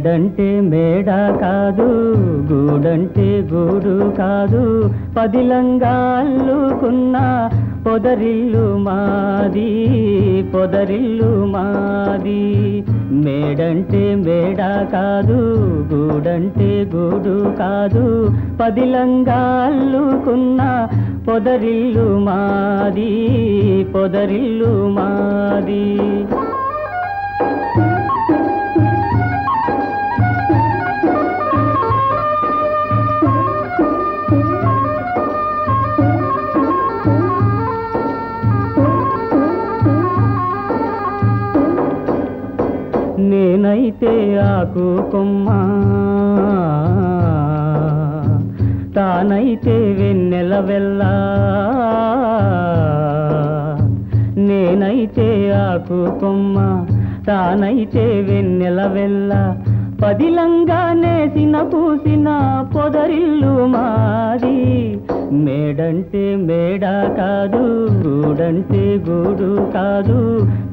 మేడంటే మేడ కాదు, గూడంటే గూడు కాదు, పదిలంగా అల్లుకున్న పొదరిల్లు మాది, పొదరిల్లు మాది. మేడంటే మేడ కాదు, గూడంటే గూడు కాదు, పదిలంగా అల్లుకున్న పొదరిల్లు మాది, పొదరిల్లు మాది. నేనైతే ఆకు కొమ్మ, తానైతే వెన్నెల వెల్ల. నేనైతే ఆకు కొమ్మ, తానైతే వెన్నెల వెల్ల, పదిలంగా నేసిన పూసిన పొదరిల్లు మాది. మేడంటే మేడ కాదు, గూడంటే గూడు కాదు,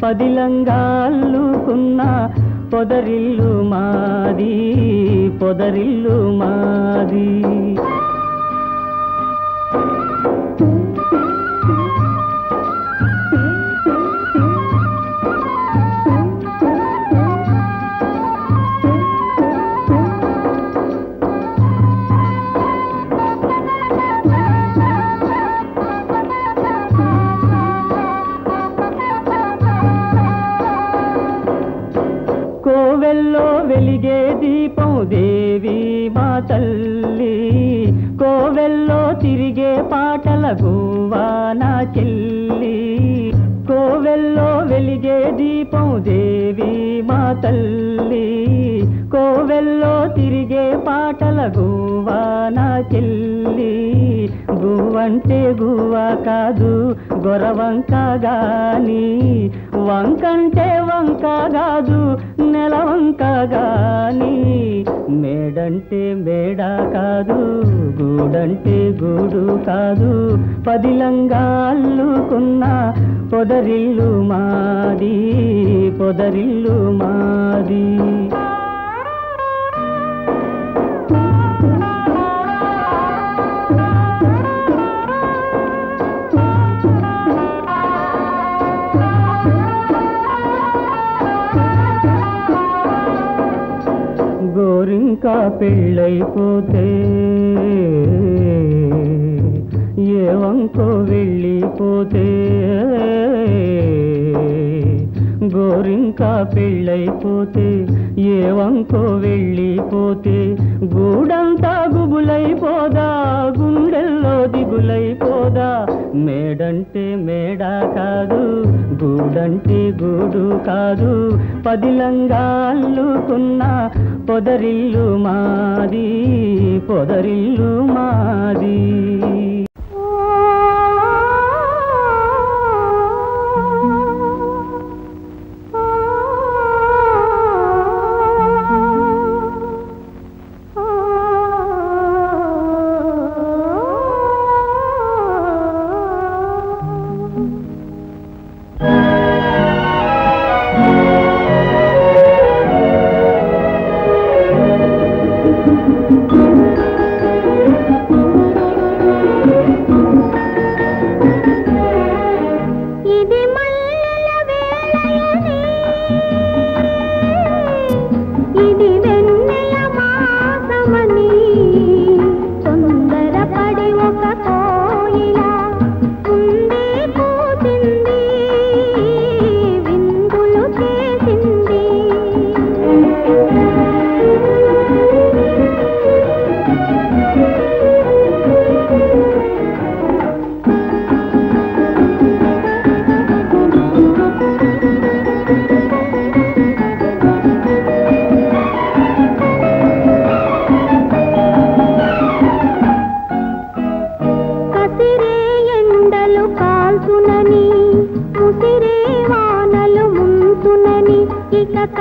పదిలంగా అల్లుకున్న పొదరిల్లు మాది, పొదరిల్లు మాది. కోవెల్లో వెలిగే దీపం దేవి మా తల్లి, కోవెల్లో తిరిగే పాటల గువ్వా నా చెల్లి. కోవెల్లో వెలిగే దీపం దేవి మా తల్లి, కోవెల్లో తిరిగే పాటల గువ్వా నా చెల్లి. గువ్వంటే గువ్వ కాదు గొరవంక గాని, వంకంటే వంక కాదు నెలవంక గాని. మేడంటే మేడ కాదు, గూడంటే గూడు కాదు, పదిలంగా అల్లుకున్న పొదరిల్లు మాది, పొదరిల్లు మాది. గోరింకా పెళ్ళైపోతే ఏ వంకో వెళ్ళిపోతే, గోరింకా పెళ్ళైపోతే ఏ వంకో వెళ్ళిపోతే, గూడంతా గుబులైపోదా, గుండెల్లో దిగులైపోదా. మేడంటే మేడ కాదు, గూడంటే గూడు కాదు, పదిలంగా అల్లుకున్న పొదరిల్లు మాది, పొదరిల్లు మాది.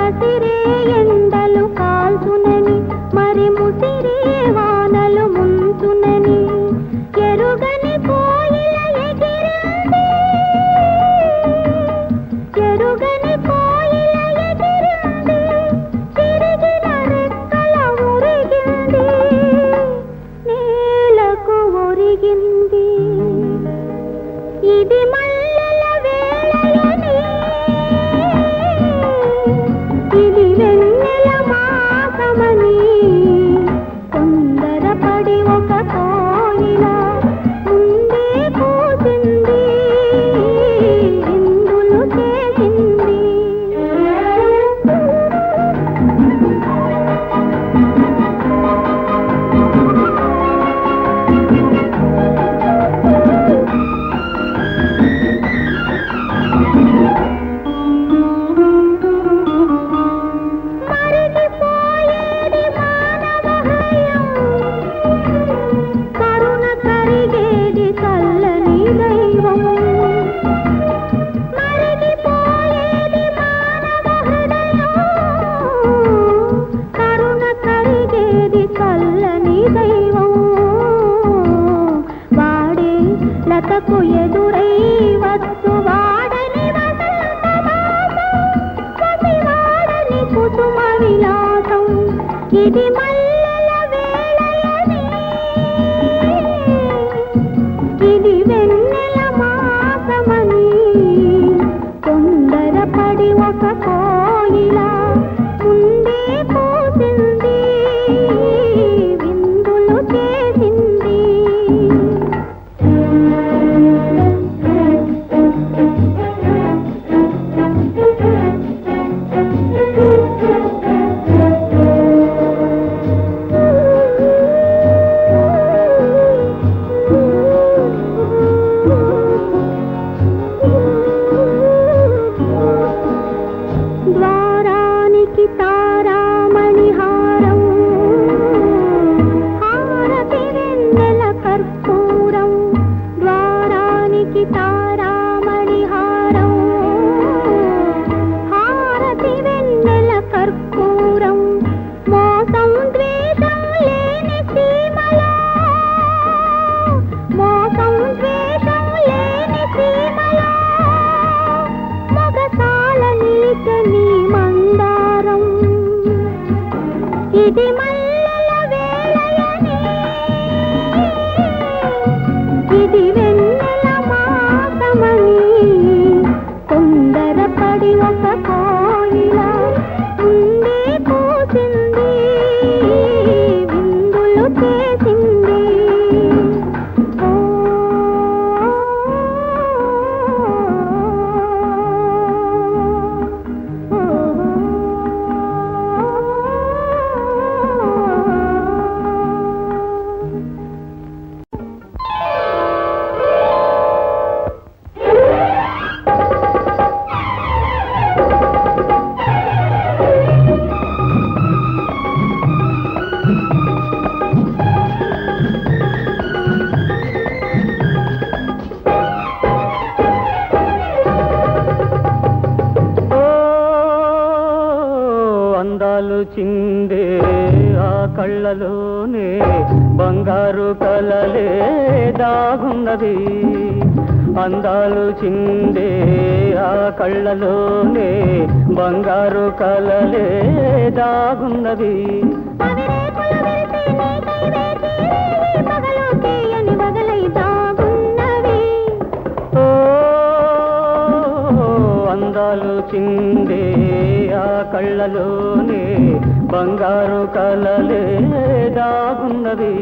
కసిరే ఎండలు కాల్చునని మరి ముసిరే వానలు ముంచునని ఎరుగని కోయిల ఎగిరింది ఎరుగని కోయిల ఎగిరింది తిరిగిన ఇది మల్లెల వేళయని, ఇది వెన్నెల మాసమని, తొందరపడి ఒక కోయిల ముందే కూసింది, ఇందులు చేసింది. మరిగిపోయేది మానవ హృదయం, కరుణ కరిగేది చల్లని దైవం. మరిగిపోయేది మానవ హృదయం, కరుణ కరిగేది చల్లని దైవం. వాడే లతకు ఎదురై వచ్చు, వాడని వసంతమాసం, వాడని కుసుమ విలాసం. ఇది మల్లెల వేళయని, ఇది వెన్నెల మాసమని, తొందరపడి ఒక కోయిల ముందే కూసింది, విందులు చేసింది. ద్వారానికి తారామణి హారం, హారతి వెన్నెల కర్పూరం. ద్వారానికి తారామణి హారం, హారతి వెన్నెల కర్పూరం. మోసం ద్వేషం లేని సీమలో, మోసం ద్వేషం లేని సీమలో, మగసాల నిలిచని మందారం. ఇది మల్లెల వేళయని, ఇది వెన్నెల మాసమని, తొందరపడి ఒక కోయిల ముందే కూసింది, విందులు చేసింది. ఓ అందాలు చిందే ఆ కళ్ళలోనే బంగారు కలలే దాగున్నది. అందాలు చిందే ఆ కళ్ళలోనే బంగారు కలలే దాగున్నది. అవిరేకుల విరిసి నీకై వేచి, పగలు తీయని వగలై దాగున్నవి. ఓ అందాలు చిందే ఆ కళ్ళలోనే బంగారు కలలే దాగున్నది.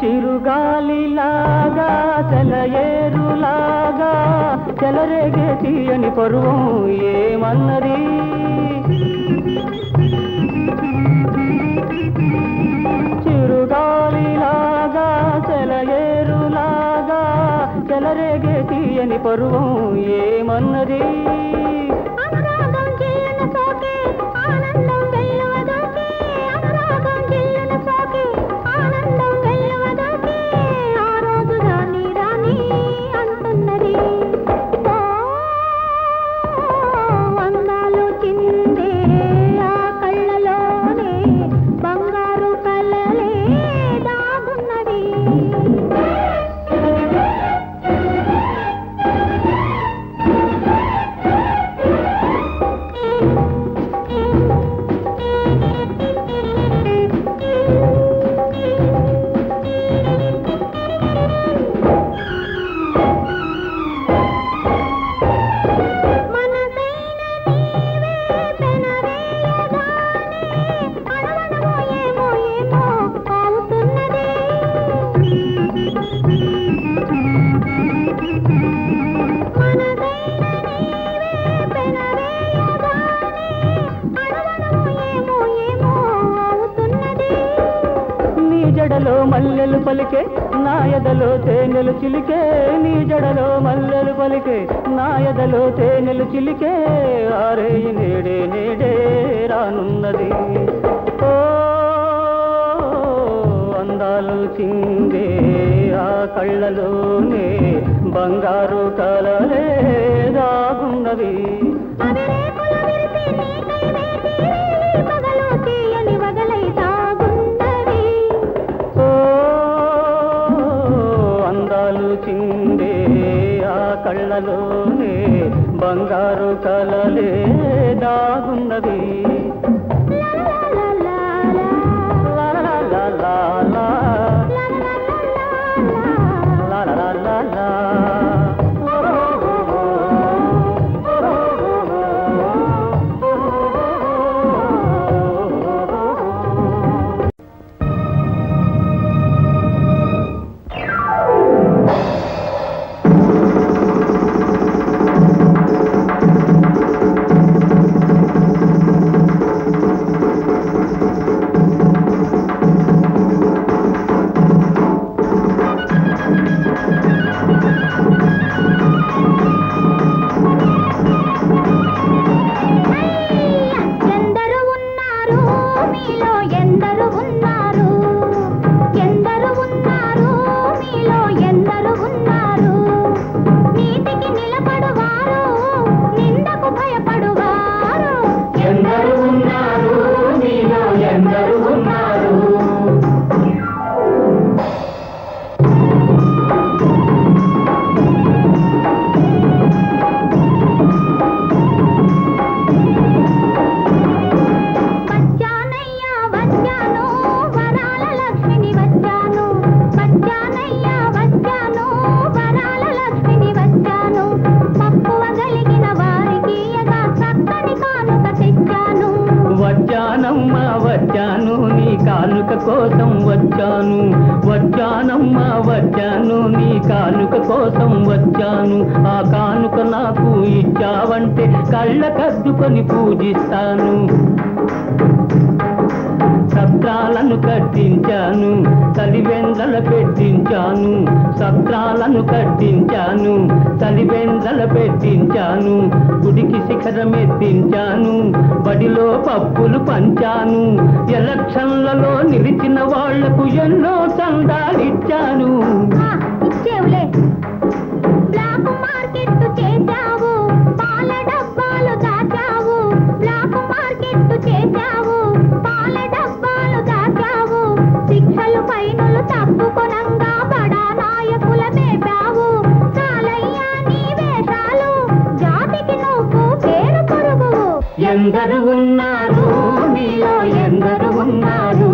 చిరుగాలిలాగా సెలయేరులాగా చెలరేగే తీయని పరువం ఏమన్నది. చిరుగాలిలాగా సెలయేరులాగా చెలరేగే తీయని పరువం ఏమన్నది. అనురాగం జిల్లున సోకే ఆనందం వెల్లువదోకే, అనురాగం జిల్లున సోకే ఆనందం వెల్లువదోకే, ఆ రోజు రాని రాని అంటున్నది. ఓ జడలో మల్లెలు పలికే నా ఎదలో తేనెలు చిలికే నీ జడలో మల్లెలు పలికే నా ఎదలో తేనెలు చిలికే ఆరే నేడే నేడే రానున్నది ఓ అందాలు చిందే ఆ కళ్ళలోనే బంగారు కలలే దాగున్నవి అవి రేకుల విరిసి నీకై వేచి వేలి పగలు తీయని వగలై సాగున్నవి. ఓ అందాలు చిందే ఆ కళ్ళలోనే బంగారు కలలే దాగున్నవి ఎందరు ఉన్నారు మీలో ఎందరు ఉన్నారు ఎందరు ఉన్నారు మీలో ఎందరు ఉన్నారు నీతికి నిలబడువారు నిందకు భయపడువారు ఎందరు ఉన్నారు మీలో ఎందరు ఉన్నారు వచ్చానయ్యా వచ్చాను వరాల లక్ష్మిని వచ్చాను వచ్చానయ్యా వచ్చాను వరాల లక్ష్మిని వచ్చాను మక్కువ కలిగిన వారికి యగా చక్కని కానుక తెచ్చాను వచ్చానమ్మా వచ్చాను నీ కానుక కోసం వచ్చాను వచ్చానమ్మా వచ్చాను నీ కానుక కోసం వచ్చాను ఆ కానుక నాకు ఇచ్చావంటే కళ్ళ కద్దుకొని పూజిస్తాను సత్రాలను కట్టించాను తలివెందల పెట్టించాను సత్రాలను కట్టించాను తలివెందల పెట్టించాను గుడికి శిఖరమెత్తించాను బడిలో పప్పులు పంచాను ఎలక్షన్లలో నిలిచిన వాళ్లకు ఎన్నో చందాలిచ్చాను ఇచ్చేవులే బ్లాక్ మార్కెట్ చేశావు పాల డబ్బాలు దాచావు బ్లాక్ మార్కెట్ చేశావు పాల డబ్బాలు దాచావు శిక్షలు ఫైనులు తప్పుకొనంగా బడా నాయకుల మేపావు చాలయ్యా నీ వేషాలు జాతికి నువ్వు పేరు పొరుగువు ఎందరు ఉన్నారు మీలో ఎందరు ఉన్నారు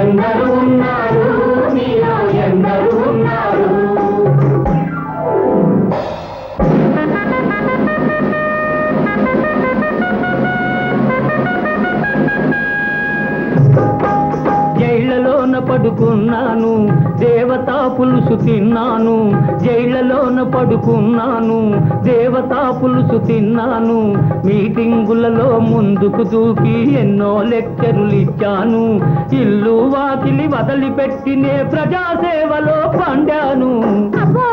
ఎందరు ఉన్నారు మీలో ఎందరు ఉన్నారు జైళ్లలోన పడుకున్నాను దేవతా పులుసు తిన్నాను జైళ్లలోన పడుకున్నాను దేవతా పులుసు తిన్నాను మీటింగులలో ముందుకు దూకి ఎన్నో లెక్చర్లు ఇచ్చాను ఇల్లు వాకిలి వదిలిపెట్టినే ప్రజాసేవలో పండాను అబ్బో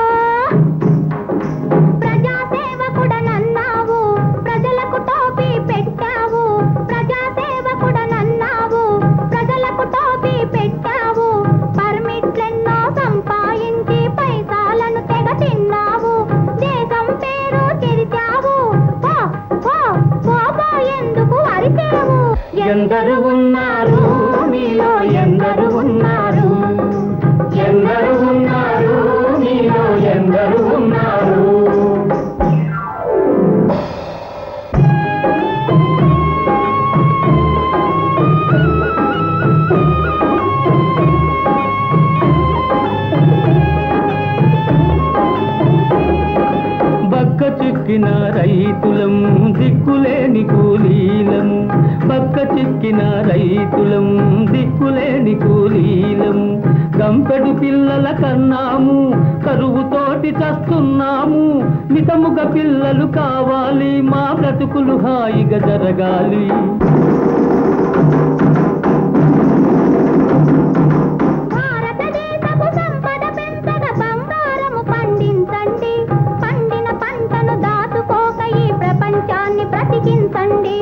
ప్రజాసేవకుడనన్నావు ప్రజలకు టోపీ పెట్టావు ప్రజాసేవకుడనన్నావు ప్రజలకు టోపీ పెట్టావు పర్మిట్లెన్నో సంపాదించి పైసాలను తెగ తిన్నావు దేశం పేరు తెరిచావు పో పో పో ఎందుకు అరిచావు ఎందరు ఉన్నారు మీలో ఎందరు ఉన్నారు ఎందరు ఉన్నారు మీలో ఎందరు ఉన్నారు బక్క చిక్కిన రైతులం దిక్కులేని కూలీలము బక్క చిక్కిన రైతులం దిక్కులేని కూలీలము గంపెడు పిల్లల కన్నాము కరువుతోటి చస్తున్నాము మితముగా పిల్లలు కావాలి మా బ్రతుకులు హాయిగా జరగాలి బతికించండి